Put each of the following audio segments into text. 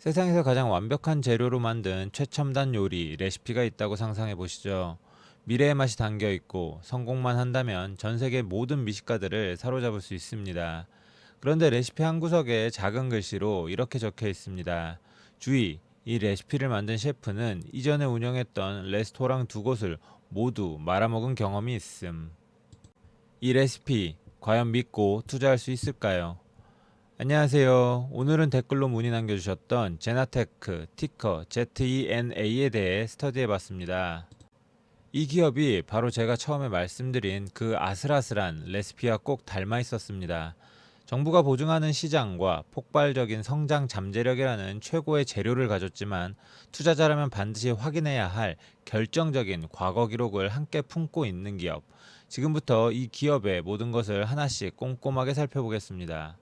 세상에서 가장 완벽한 재료로 만든 최첨단 요리, 레시피가 있다고 상상해 보시죠. 미래의 맛이 담겨 있고 성공만 한다면 전 세계 모든 미식가들을 사로잡을 수 있습니다. 그런데 레시피 한 구석에 작은 글씨로 이렇게 적혀 있습니다. 주의! 이 레시피를 만든 셰프는 이전에 운영했던 레스토랑 두 곳을 모두 말아먹은 경험이 있음. 이 레시피 과연 믿고 투자할 수 있을까요? 안녕하세요. 오늘은 댓글로 문의 남겨주셨던 제나테크 티커 ZENA에 대해 스터디해봤습니다. 이 기업이 바로 제가 처음에 말씀드린 그 아슬아슬한 레시피와 꼭 닮아 있었습니다. 정부가 보증하는 시장과 폭발적인 성장 잠재력이라는 최고의 재료를 가졌지만 투자자라면 반드시 확인해야 할 결정적인 과거 기록을 함께 품고 있는 기업. 지금부터 이 기업의 모든 것을 하나씩 꼼꼼하게 살펴보겠습니다.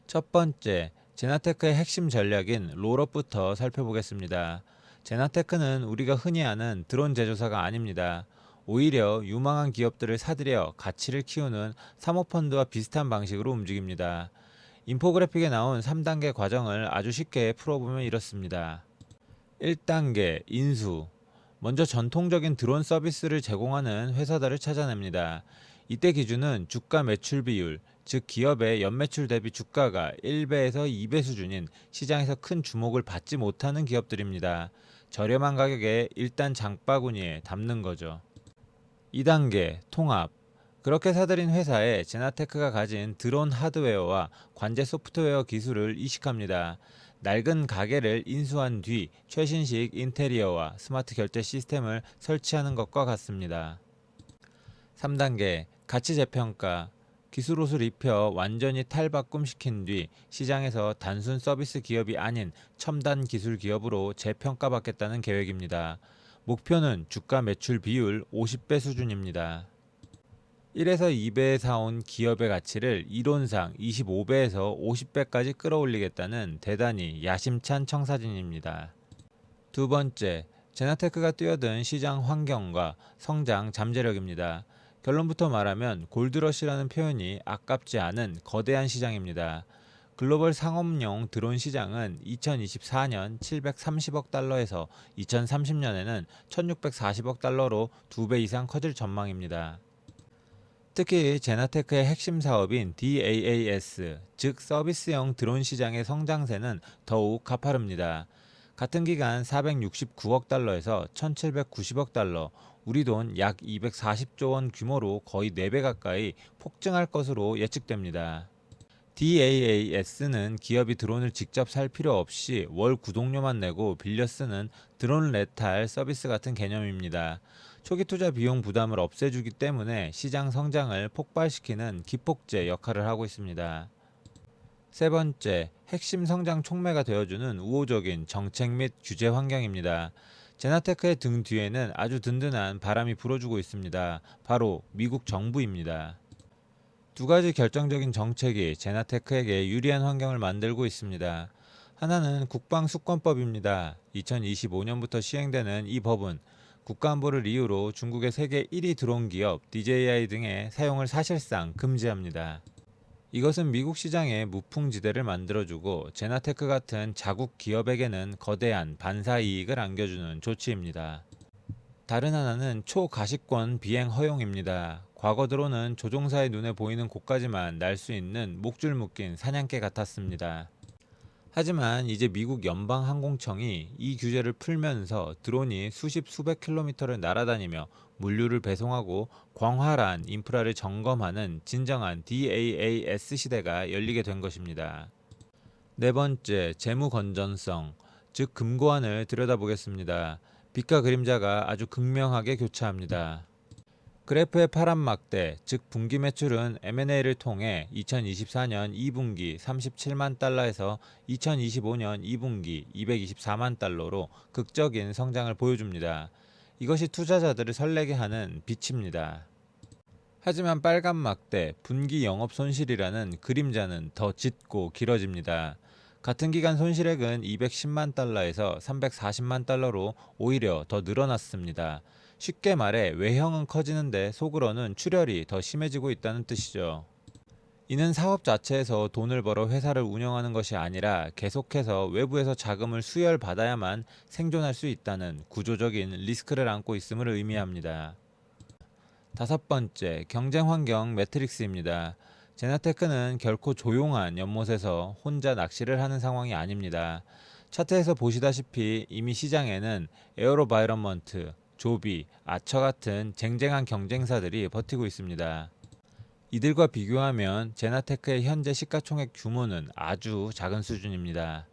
첫 번째, 제나테크의 핵심 전략인 롤업부터 살펴보겠습니다. 제나테크는 우리가 흔히 아는 드론 제조사가 아닙니다. 오히려 유망한 기업들을 사들여 가치를 키우는 사모펀드와 비슷한 방식으로 움직입니다. 인포그래픽에 나온 3단계 과정을 아주 쉽게 풀어보면 이렇습니다. 1단계 인수. 먼저 전통적인 드론 서비스를 제공하는 회사들을 찾아냅니다. 이때 기준은 주가 매출 비율, 즉 기업의 연매출 대비 주가가 1배에서 2배 수준인 시장에서 큰 주목을 받지 못하는 기업들입니다. 저렴한 가격에 일단 장바구니에 담는 거죠. 2단계 통합. 그렇게 사들인 회사에 제나테크가 가진 드론 하드웨어와 관제 소프트웨어 기술을 이식합니다. 낡은 가게를 인수한 뒤 최신식 인테리어와 스마트 결제 시스템을 설치하는 것과 같습니다. 3단계 가치 재평가. 기술 옷을 입혀 완전히 탈바꿈시킨 뒤 시장에서 단순 서비스 기업이 아닌 첨단 기술 기업으로 재평가받겠다는 계획입니다. 목표는 주가 매출 비율 50배 수준입니다. 1에서 2배에 사온 기업의 가치를 이론상 25배에서 50배까지 끌어올리겠다는 대단히 야심찬 청사진입니다. 두 번째, 제나테크가 뛰어든 시장 환경과 성장 잠재력입니다. 결론부터 말하면 골드러시라는 표현이 아깝지 않은 거대한 시장입니다. 글로벌 상업용 드론 시장은 2024년 730억 달러에서 2030년에는 1640억 달러로 2배 이상 커질 전망입니다. 특히 제나테크의 핵심 사업인 DAAS, 즉 서비스형 드론 시장의 성장세는 더욱 가파릅니다. 같은 기간 469억 달러에서 1790억 달러, 우리 돈 약 240조 원 규모로 거의 4배 가까이 폭증할 것으로 예측됩니다. DAAS는 기업이 드론을 직접 살 필요 없이 월 구독료만 내고 빌려 쓰는 드론 레탈 서비스 같은 개념입니다. 초기 투자 비용 부담을 없애주기 때문에 시장 성장을 폭발시키는 기폭제 역할을 하고 있습니다. 세 번째, 핵심 성장 촉매가 되어주는 우호적인 정책 및 규제 환경입니다. 제나테크의 등 뒤에는 아주 든든한 바람이 불어주고 있습니다. 바로 미국 정부입니다. 두 가지 결정적인 정책이 제나테크에게 유리한 환경을 만들고 있습니다. 하나는 국방수권법입니다. 2025년부터 시행되는 이 법은 국가안보를 이유로 중국의 세계 1위 드론 기업 DJI 등의 사용을 사실상 금지합니다. 이것은 미국 시장에 무풍지대를 만들어주고 제나테크 같은 자국 기업에게는 거대한 반사 이익을 안겨주는 조치입니다. 다른 하나는 초가시권 비행 허용입니다. 과거 드론은 조종사의 눈에 보이는 곳까지만 날 수 있는 목줄 묶인 사냥개 같았습니다. 하지만 이제 미국 연방항공청이 이 규제를 풀면서 드론이 수십 수백 킬로미터를 날아다니며 물류를 배송하고 광활한 인프라를 점검하는 진정한 DAAS 시대가 열리게 된 것입니다. 네 번째, 재무 건전성, 즉 금고안을 들여다보겠습니다. 빛과 그림자가 아주 극명하게 교차합니다. 그래프의 파란 막대, 즉 분기 매출은 M&A를 통해 2024년 2분기 37만 달러에서 2025년 2분기 224만 달러로 극적인 성장을 보여줍니다. 이것이 투자자들을 설레게 하는 빛입니다. 하지만 빨간 막대, 분기 영업 손실이라는 그림자는 더 짙고 길어집니다. 같은 기간 손실액은 210만 달러에서 340만 달러로 오히려 더 늘어났습니다. 쉽게 말해 외형은 커지는데 속으로는 출혈이 더 심해지고 있다는 뜻이죠. 이는 사업 자체에서 돈을 벌어 회사를 운영하는 것이 아니라 계속해서 외부에서 자금을 수혈받아야만 생존할 수 있다는 구조적인 리스크를 안고 있음을 의미합니다. 다섯 번째, 경쟁 환경 매트릭스입니다. 제나테크는 결코 조용한 연못에서 혼자 낚시를 하는 상황이 아닙니다. 차트에서 보시다시피 이미 시장에는 에어로바이런먼트, 조비, 아처 같은 쟁쟁한 경쟁사들이 버티고 있습니다. 이들과 비교하면 제나테크의 현재 시가총액 규모는 아주 작은 수준입니다.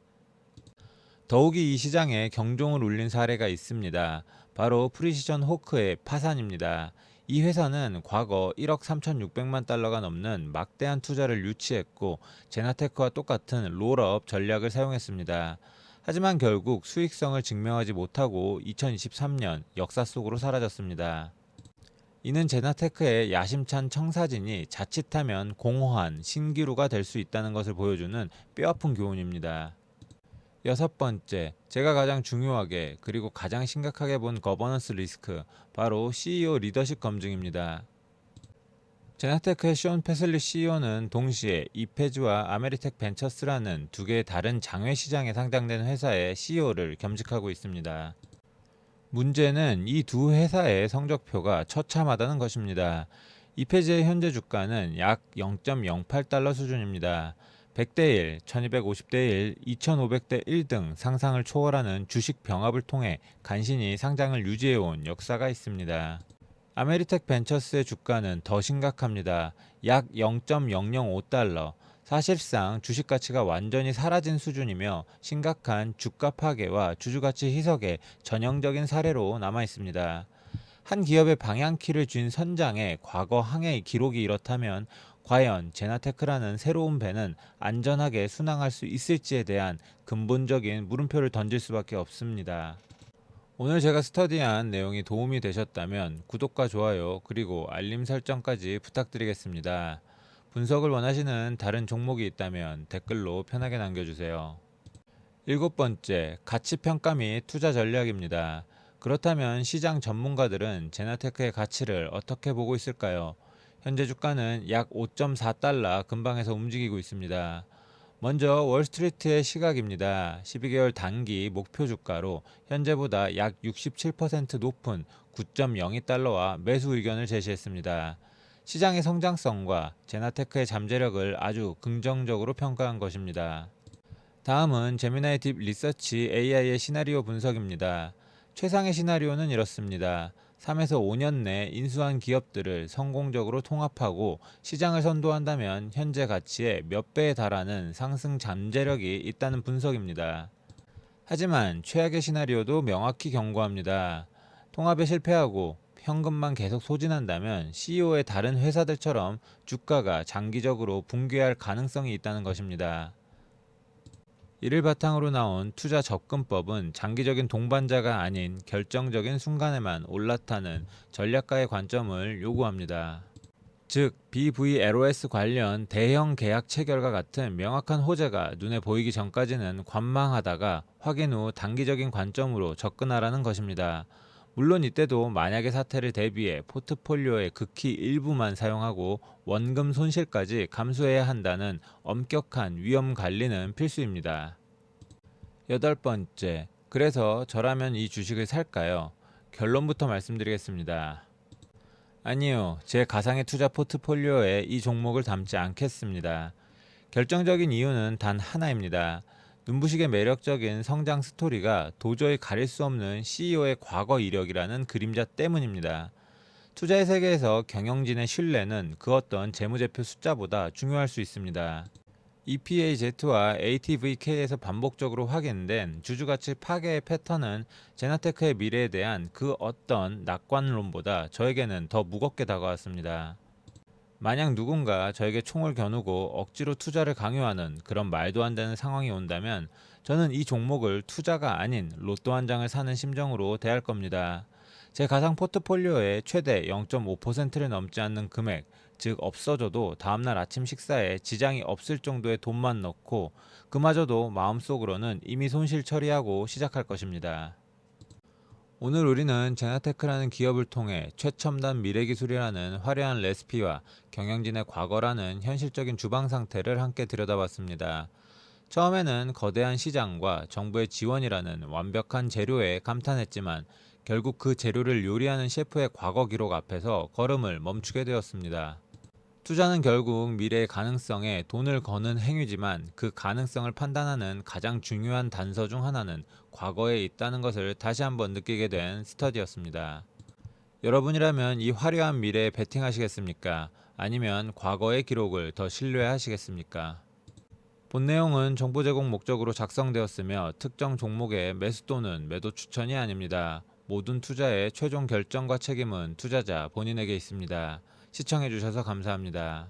더욱이 이 시장에 경종을 울린 사례가 있습니다. 바로 프리시전 호크의 파산입니다. 이 회사는 과거 1억 3,600만 달러가 넘는 막대한 투자를 유치했고 제나테크와 똑같은 롤업 전략을 사용했습니다. 하지만 결국 수익성을 증명하지 못하고 2023년 역사 속으로 사라졌습니다. 이는 제나테크의 야심찬 청사진이 자칫하면 공허한 신기루가 될 수 있다는 것을 보여주는 뼈아픈 교훈입니다. 여섯 번째, 제가 가장 중요하게 그리고 가장 심각하게 본 거버넌스 리스크, 바로 CEO 리더십 검증입니다. 제나테크의 쇼온 패슬리 CEO는 동시에 이페즈와 아메리텍 벤처스라는 두 개의 다른 장외 시장에 상장된 회사의 CEO를 겸직하고 있습니다. 문제는 이 두 회사의 성적표가 처참하다는 것입니다. 이페즈의 현재 주가는 약 0.08달러 수준입니다. 100대 1, 1250대 1, 2500대 1 등 상상을 초월하는 주식 병합을 통해 간신히 상장을 유지해온 역사가 있습니다. 아메리텍 벤처스의 주가는 더 심각합니다. 약 0.005달러. 사실상 주식 가치가 완전히 사라진 수준이며 심각한 주가 파괴와 주주가치 희석의 전형적인 사례로 남아 있습니다. 한 기업의 방향키를 쥔 선장의 과거 항해의 기록이 이렇다면 과연 제나테크라는 새로운 배는 안전하게 순항할 수 있을지에 대한 근본적인 물음표를 던질 수밖에 없습니다. 오늘 제가 스터디한 내용이 도움이 되셨다면 구독과 좋아요 그리고 알림 설정까지 부탁드리겠습니다. 분석을 원하시는 다른 종목이 있다면 댓글로 편하게 남겨주세요. 일곱 번째, 가치평가 및 투자 전략입니다. 그렇다면 시장 전문가들은 제나테크의 가치를 어떻게 보고 있을까요? 현재 주가는 약 5.4달러 근방에서 움직이고 있습니다. 먼저 월스트리트의 시각입니다. 12개월 단기 목표 주가로 현재보다 약 67% 높은 9.02달러와 매수 의견을 제시했습니다. 시장의 성장성과 제나테크의 잠재력을 아주 긍정적으로 평가한 것입니다. 다음은 제미나이 딥 리서치 AI의 시나리오 분석입니다. 최상의 시나리오는 이렇습니다. 3에서 5년 내 인수한 기업들을 성공적으로 통합하고 시장을 선도한다면 현재 가치의 몇 배에 달하는 상승 잠재력이 있다는 분석입니다. 하지만 최악의 시나리오도 명확히 경고합니다. 통합에 실패하고 현금만 계속 소진한다면 CEO의 다른 회사들처럼 주가가 장기적으로 붕괴할 가능성이 있다는 것입니다. 이를 바탕으로 나온 투자 접근법은 장기적인 동반자가 아닌 결정적인 순간에만 올라타는 전략가의 관점을 요구합니다. 즉, BVLOS 관련 대형 계약 체결과 같은 명확한 호재가 눈에 보이기 전까지는 관망하다가 확인 후 단기적인 관점으로 접근하라는 것입니다. 물론 이때도 만약의 사태를 대비해 포트폴리오의 극히 일부만 사용하고 원금 손실까지 감수해야 한다는 엄격한 위험 관리는 필수입니다. 여덟 번째, 그래서 저라면 이 주식을 살까요? 결론부터 말씀드리겠습니다. 아니요, 제 가상의 투자 포트폴리오에 이 종목을 담지 않겠습니다. 결정적인 이유는 단 하나입니다. 눈부시게 매력적인 성장 스토리가 도저히 가릴 수 없는 CEO의 과거 이력이라는 그림자 때문입니다. 투자의 세계에서 경영진의 신뢰는 그 어떤 재무제표 숫자보다 중요할 수 있습니다. EPAZ와 ATVK에서 반복적으로 확인된 주주가치 파괴의 패턴은 제나테크의 미래에 대한 그 어떤 낙관론보다 저에게는 더 무겁게 다가왔습니다. 만약 누군가 저에게 총을 겨누고 억지로 투자를 강요하는 그런 말도 안 되는 상황이 온다면 저는 이 종목을 투자가 아닌 로또 한 장을 사는 심정으로 대할 겁니다. 제 가상 포트폴리오의 최대 0.5%를 넘지 않는 금액, 즉 없어져도 다음날 아침 식사에 지장이 없을 정도의 돈만 넣고 그마저도 마음속으로는 이미 손실 처리하고 시작할 것입니다. 오늘 우리는 제나테크라는 기업을 통해 최첨단 미래기술이라는 화려한 레시피와 경영진의 과거라는 현실적인 주방 상태를 함께 들여다봤습니다. 처음에는 거대한 시장과 정부의 지원이라는 완벽한 재료에 감탄했지만 결국 그 재료를 요리하는 셰프의 과거 기록 앞에서 걸음을 멈추게 되었습니다. 투자는 결국 미래의 가능성에 돈을 거는 행위지만 그 가능성을 판단하는 가장 중요한 단서 중 하나는 과거에 있다는 것을 다시 한번 느끼게 된 스터디였습니다. 여러분이라면 이 화려한 미래에 베팅하시겠습니까? 아니면 과거의 기록을 더 신뢰하시겠습니까? 본 내용은 정보 제공 목적으로 작성되었으며 특정 종목의 매수 또는 매도 추천이 아닙니다. 모든 투자의 최종 결정과 책임은 투자자 본인에게 있습니다. 시청해주셔서 감사합니다.